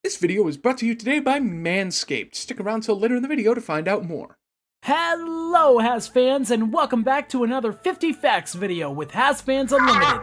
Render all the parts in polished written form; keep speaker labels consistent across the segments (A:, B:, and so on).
A: This video is brought to you today by Manscaped. Stick around till later in the video to find out more.
B: Hello Hazfans, and welcome back to another 50 Facts video with Hazfans Unlimited.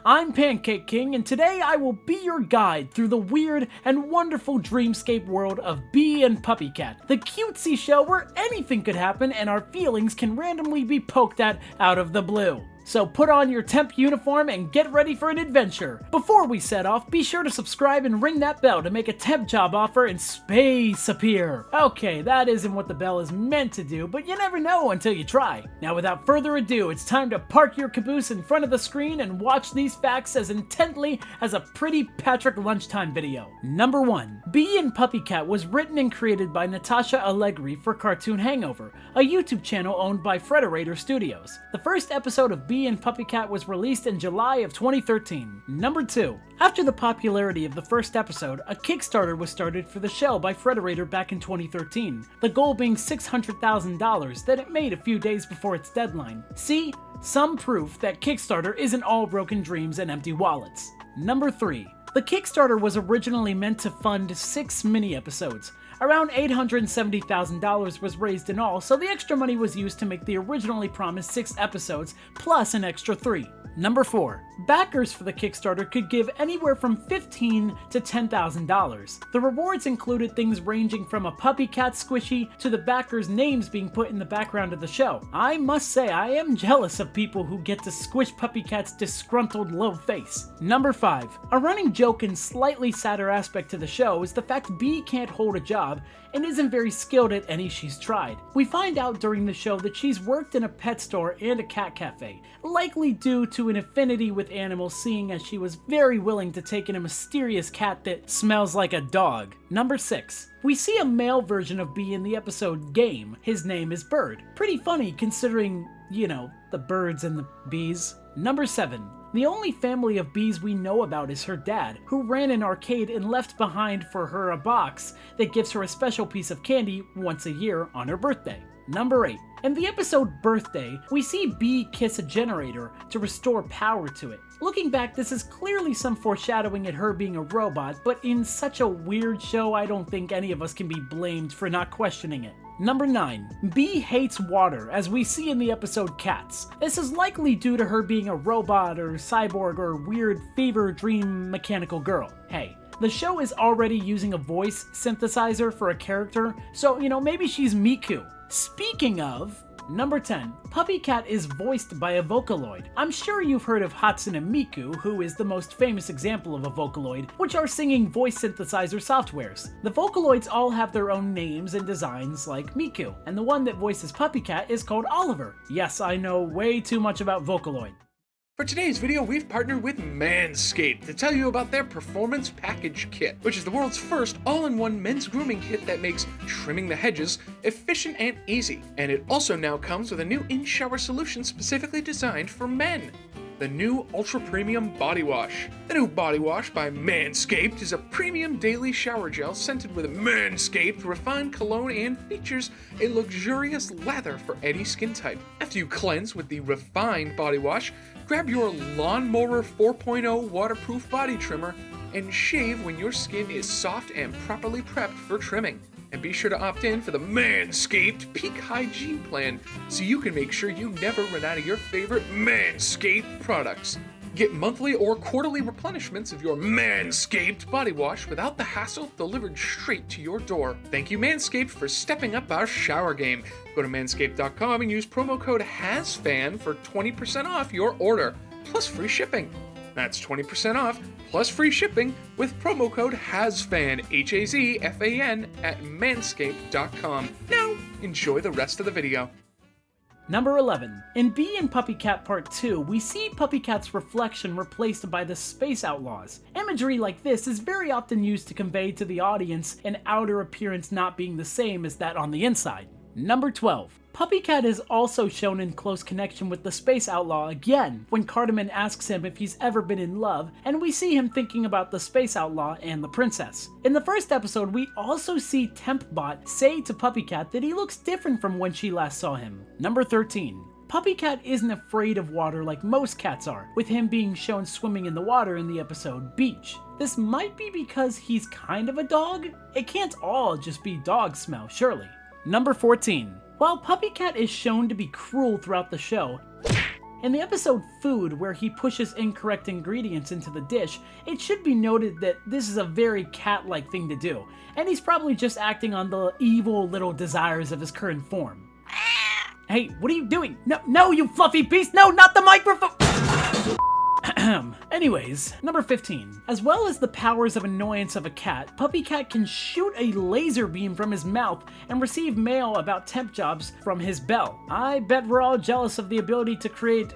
B: I'm PancakeKing, and today I will be your guide through the weird and wonderful dreamscape world of Bee and PUPPYCAT, the cutesy show where anything could happen and our feelings can randomly be poked at out of the blue. So put on your temp uniform and get ready for an adventure. Before we set off, be sure to subscribe and ring that bell to make a temp job offer and space appear. Okay, that isn't what the bell is meant to do, but you never know until you try. Now without further ado, it's time to park your caboose in front of the screen and watch these facts as intently as a pretty Patrick lunchtime video. Number 1. Bee and PUPPYCAT was written and created by Natasha Allegri for Cartoon Hangover, a YouTube channel owned by Frederator Studios. The first episode of Bee and PUPPYCAT was released in July of 2013. Number 2. After the popularity of the first episode, a Kickstarter was started for the show by Frederator back in 2013, the goal being $600,000 that it made a few days before its deadline. See? Some proof that Kickstarter isn't all broken dreams and empty wallets. Number 3. The Kickstarter was originally meant to fund 6 mini-episodes. Around $870,000 was raised in all, so the extra money was used to make the originally promised 6 episodes, plus an extra 3. Number 4. Backers for the Kickstarter could give anywhere from $15,000 to $10,000. The rewards included things ranging from a PUPPYCAT squishy to the backers' names being put in the background of the show. I must say, I am jealous of people who get to squish PUPPYCAT's disgruntled little face. Number 5. A running joke and slightly sadder aspect to the show is the fact Bee can't hold a job and isn't very skilled at any she's tried. We find out during the show that she's worked in a pet store and a cat cafe, likely due to an affinity with animals, seeing as she was very willing to take in a mysterious cat that smells like a dog. Number 6. We see a male version of Bee in the episode Game. His name is Bird. Pretty funny considering, you know, the birds and the bees. Number 7. The only family of bees we know about is her dad, who ran an arcade and left behind for her a box that gives her a special piece of candy once a year on her birthday. Number 8. In the episode Birthday, we see Bee kiss a generator to restore power to it. Looking back, this is clearly some foreshadowing at her being a robot, but in such a weird show, I don't think any of us can be blamed for not questioning it. Number 9. Bee hates water, as we see in the episode Cats. This is likely due to her being a robot or cyborg or weird fever dream mechanical girl. Hey, the show is already using a voice synthesizer for a character, so, maybe she's Miku. Speaking of, Number 10. PUPPYCAT is voiced by a Vocaloid. I'm sure you've heard of Hatsune Miku, who is the most famous example of a Vocaloid, which are singing voice synthesizer softwares. The Vocaloids all have their own names and designs like Miku, and the one that voices PUPPYCAT is called Oliver. Yes, I know way too much about Vocaloid.
A: For today's video, we've partnered with Manscaped to tell you about their Performance Package Kit, which is the world's first all-in-one men's grooming kit that makes trimming the hedges efficient and easy. And it also now comes with a new in-shower solution specifically designed for men. The new Ultra Premium Body Wash. The new Body Wash by Manscaped is a premium daily shower gel scented with a Manscaped refined cologne and features a luxurious lather for any skin type. After you cleanse with the refined body wash, grab your Lawnmower 4.0 waterproof body trimmer and shave when your skin is soft and properly prepped for trimming. And be sure to opt in for the Manscaped Peak Hygiene Plan so you can make sure you never run out of your favorite Manscaped products. Get monthly or quarterly replenishments of your Manscaped body wash without the hassle, delivered straight to your door. Thank you, Manscaped, for stepping up our shower game. Go to manscaped.com and use promo code HAZFAN for 20% off your order, plus free shipping. That's 20% off, plus free shipping with promo code HAZFAN, HAZFAN, at manscaped.com. Now, enjoy the rest of the video.
B: Number 11. In Bee and PUPPYCAT Part 2, we see PUPPYCAT's reflection replaced by the Space Outlaws. Imagery like this is very often used to convey to the audience an outer appearance not being the same as that on the inside. Number 12. PUPPYCAT is also shown in close connection with the Space Outlaw again, when Cardamon asks him if he's ever been in love, and we see him thinking about the Space Outlaw and the princess. In the first episode, we also see TempBot say to PUPPYCAT that he looks different from when she last saw him. Number 13. PuppyCat isn't afraid of water like most cats are, with him being shown swimming in the water in the episode Beach. This might be because he's kind of a dog? It can't all just be dog smell, surely. Number 14. While PuppyCat is shown to be cruel throughout the show, in the episode Food, where he pushes incorrect ingredients into the dish, it should be noted that this is a very cat-like thing to do, and he's probably just acting on the evil little desires of his current form. Hey, what are you doing? No, you fluffy beast! No, not the microphone! Anyways, number 15. As well as the powers of annoyance of a cat, PuppyCat can shoot a laser beam from his mouth and receive mail about temp jobs from his bell. I bet we're all jealous of the ability to create,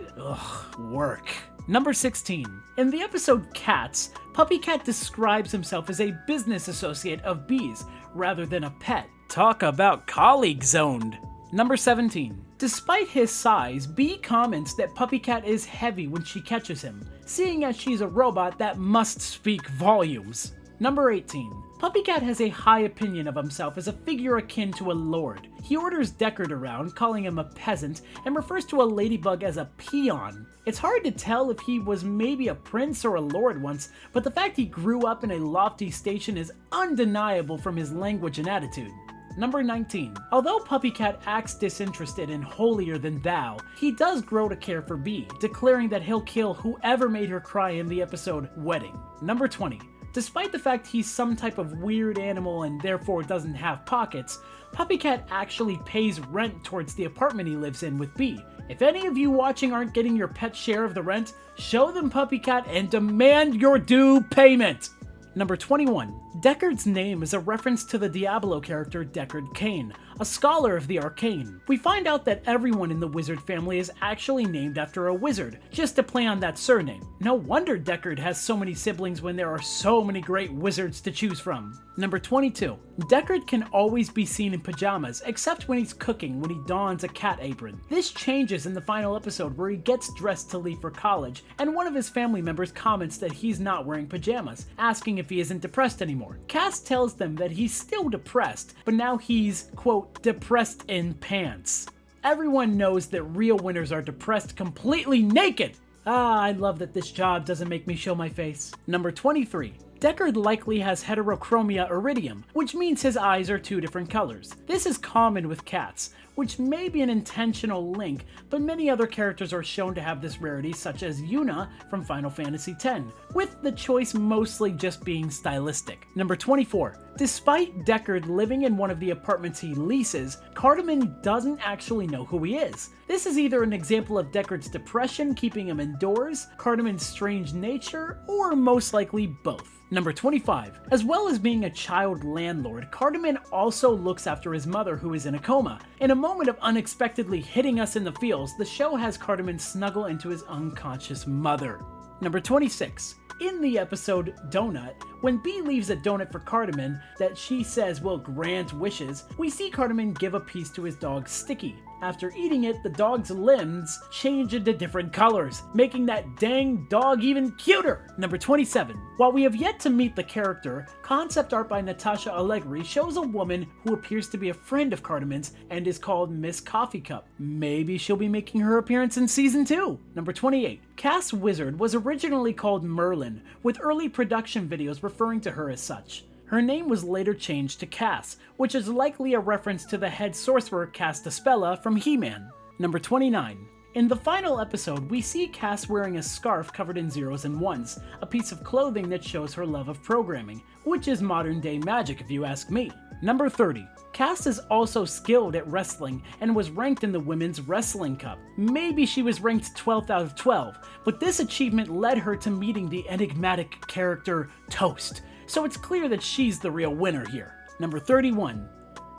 B: work. Number 16. In the episode Cats, PuppyCat describes himself as a business associate of Bee's rather than a pet. Talk about colleague zoned. Number 17. Despite his size, Bee comments that PuppyCat is heavy when she catches him, seeing as she's a robot that must speak volumes. Number 18. PuppyCat has a high opinion of himself as a figure akin to a lord. He orders Deckard around, calling him a peasant, and refers to a ladybug as a peon. It's hard to tell if he was maybe a prince or a lord once, but the fact he grew up in a lofty station is undeniable from his language and attitude. Number 19. Although PuppyCat acts disinterested and holier than thou, he does grow to care for Bee, declaring that he'll kill whoever made her cry in the episode Wedding. Number 20. Despite the fact he's some type of weird animal and therefore doesn't have pockets, PuppyCat actually pays rent towards the apartment he lives in with Bee. If any of you watching aren't getting your pet share of the rent, show them PuppyCat and demand your due payment! Number 21. Deckard's name is a reference to the Diablo character Deckard Cain, a scholar of the arcane. We find out that everyone in the wizard family is actually named after a wizard, just to play on that surname. No wonder Deckard has so many siblings when there are so many great wizards to choose from. Number 22. Deckard can always be seen in pajamas, except when he's cooking when he dons a cat apron. This changes in the final episode where he gets dressed to leave for college, and one of his family members comments that he's not wearing pajamas, asking if he isn't depressed anymore. Cass tells them that he's still depressed, but now he's, quote, depressed in pants. Everyone knows that real winners are depressed completely naked! I love that this job doesn't make me show my face. Number 23. Deckard likely has heterochromia iridium, which means his eyes are two different colors. This is common with cats, which may be an intentional link, but many other characters are shown to have this rarity, such as Yuna from Final Fantasy X, with the choice mostly just being stylistic. Number 24. Despite Deckard living in one of the apartments he leases, Cardamon doesn't actually know who he is. This is either an example of Deckard's depression keeping him indoors, Cardamon's strange nature, or most likely both. Number 25. As well as being a child landlord, Cardamon also looks after his mother who is in a coma. In a moment of unexpectedly hitting us in the feels, the show has Cardamon snuggle into his unconscious mother. Number 26. In the episode Donut, when Bee leaves a donut for Cardamon that she says will grant wishes, we see Cardamon give a piece to his dog Sticky. After eating it, the dog's limbs change into different colors, making that dang dog even cuter! Number 27. While we have yet to meet the character, concept art by Natasha Allegri shows a woman who appears to be a friend of Cardamon's and is called Miss Coffee Cup. Maybe she'll be making her appearance in Season 2. Number 28. Cass Wizard was originally called Merlin, with early production videos referring to her as such. Her name was later changed to Cass, which is likely a reference to the head sorcerer Castaspella from He-Man. Number 29. In the final episode, we see Cass wearing a scarf covered in zeros and ones, a piece of clothing that shows her love of programming, which is modern day magic if you ask me. Number 30. Cass is also skilled at wrestling and was ranked in the Women's Wrestling Cup. Maybe she was ranked 12th out of 12, but this achievement led her to meeting the enigmatic character Toast, so it's clear that she's the real winner here. Number 31.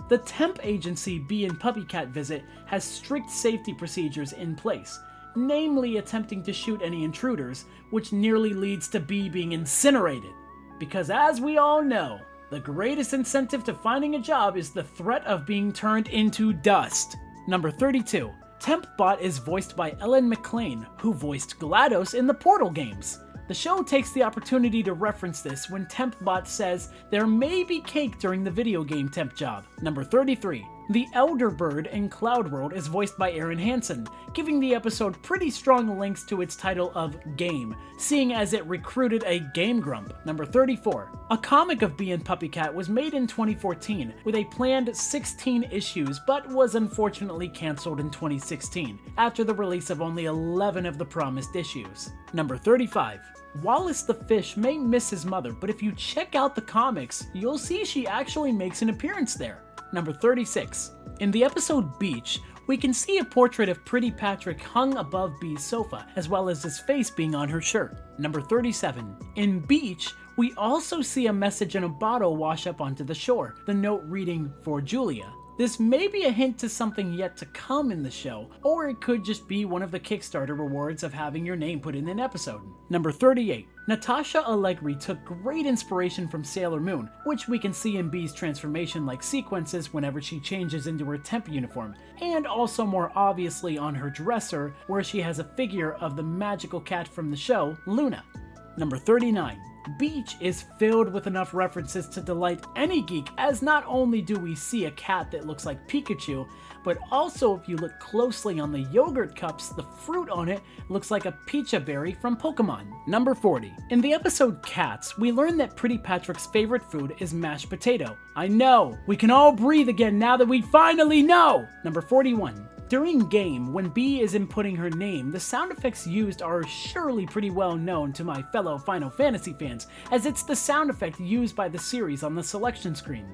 B: The temp agency Bee and PuppyCat visit has strict safety procedures in place, namely attempting to shoot any intruders, which nearly leads to Bee being incinerated. Because as we all know, the greatest incentive to finding a job is the threat of being turned into dust. Number 32. TempBot is voiced by Ellen McLean, who voiced GLaDOS in the Portal games. The show takes the opportunity to reference this when TempBot says there may be cake during the video game temp job. Number 33. The Elder Bird in Cloud World is voiced by Aaron Hansen, giving the episode pretty strong links to its title of Game, seeing as it recruited a Game Grump. Number 34. A comic of Bee and PuppyCat was made in 2014 with a planned 16 issues, but was unfortunately cancelled in 2016 after the release of only 11 of the promised issues. Number 35. Wallace the fish may miss his mother, but if you check out the comics, you'll see she actually makes an appearance there. Number 36. In the episode Beach, we can see a portrait of Pretty Patrick hung above Bee's sofa, as well as his face being on her shirt. Number 37. In Beach, we also see a message in a bottle wash up onto the shore, the note reading, "For Julia." This may be a hint to something yet to come in the show, or it could just be one of the Kickstarter rewards of having your name put in an episode. Number 38. Natasha Allegri took great inspiration from Sailor Moon, which we can see in Bee's transformation-like sequences whenever she changes into her temp uniform, and also more obviously on her dresser, where she has a figure of the magical cat from the show, Luna. Number 39. Beach is filled with enough references to delight any geek, as not only do we see a cat that looks like Pikachu, but also if you look closely on the yogurt cups, the fruit on it looks like a Pecha berry from Pokemon. Number 40. In the episode Cats, we learn that Pretty Patrick's favorite food is mashed potato. I know! We can all breathe again now that we finally know! Number 41. During Game, when Bee is inputting her name, the sound effects used are surely pretty well known to my fellow Final Fantasy fans, as it's the sound effect used by the series on the selection screen.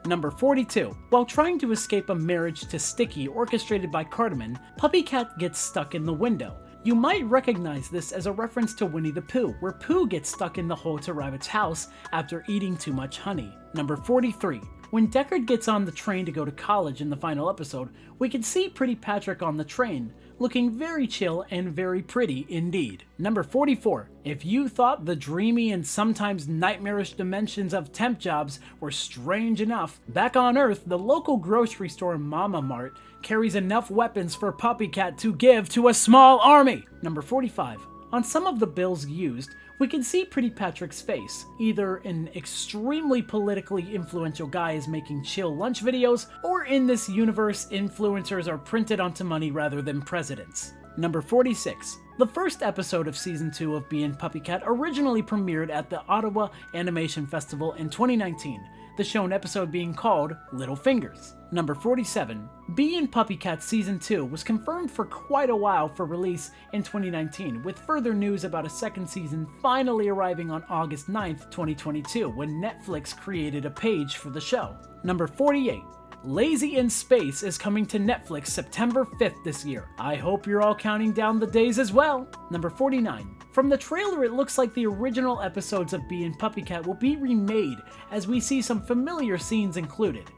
B: Number 42. While trying to escape a marriage to Sticky orchestrated by Cardamon, PuppyCat gets stuck in the window. You might recognize this as a reference to Winnie the Pooh, where Pooh gets stuck in the hole to Rabbit's house after eating too much honey. Number 43. When Deckard gets on the train to go to college in the final episode, we can see Pretty Patrick on the train, looking very chill and very pretty indeed. Number 44. If you thought the dreamy and sometimes nightmarish dimensions of temp jobs were strange enough, back on Earth, the local grocery store Mama Mart carries enough weapons for PuppyCat to give to a small army. Number 45. On some of the bills used, we can see Pretty Patrick's face. Either an extremely politically influential guy is making chill lunch videos, or in this universe, influencers are printed onto money rather than presidents. Number 46. The first episode of Season 2 of Bee and PuppyCat originally premiered at the Ottawa Animation Festival in 2019, the shown episode being called Little Fingers. Number 47. Bee and PuppyCat Season 2 was confirmed for quite a while for release in 2019, with further news about a second season finally arriving on August 9th, 2022, when Netflix created a page for the show. Number 48. Lazy in Space is coming to Netflix September 5th this year. I hope you're all counting down the days as well. Number 49. From the trailer, it looks like the original episodes of Bee and PuppyCat will be remade, as we see some familiar scenes included.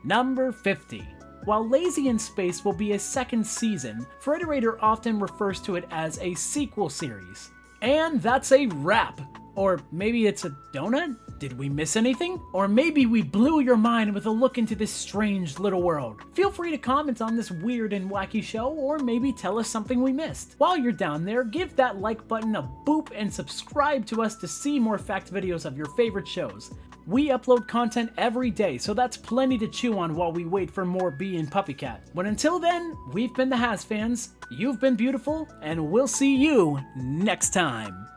B: Number 50. While Lazy in Space will be a second season, Frederator often refers to it as a sequel series. And that's a wrap! Or maybe it's a donut? Did we miss anything? Or maybe we blew your mind with a look into this strange little world. Feel free to comment on this weird and wacky show, or maybe tell us something we missed. While you're down there, give that like button a boop and subscribe to us to see more fact videos of your favorite shows. We upload content every day, so that's plenty to chew on while we wait for more Bee and PuppyCat. But until then, we've been the Hazfans, you've been beautiful, and we'll see you next time.